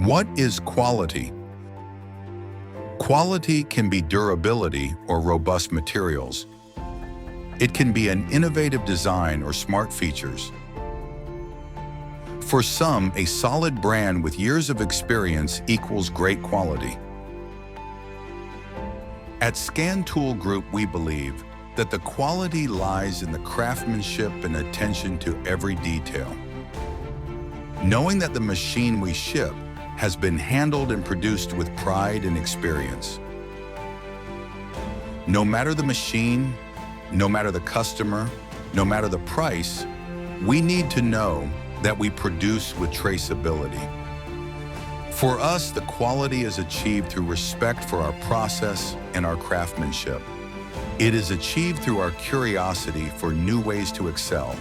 What is quality? Quality can be durability or robust materials. It can be an innovative design or smart features. For some, a solid brand with years of experience equals great quality. At Scantool Group, we believe that the quality lies in the craftsmanship and attention to every detail. Knowing that the machine we ship has been handled and produced with pride and experience. No matter the machine, no matter the customer, no matter the price, we need to know that we produce with traceability. For us, the quality is achieved through respect for our process and our craftsmanship. It is achieved through our curiosity for new ways to excel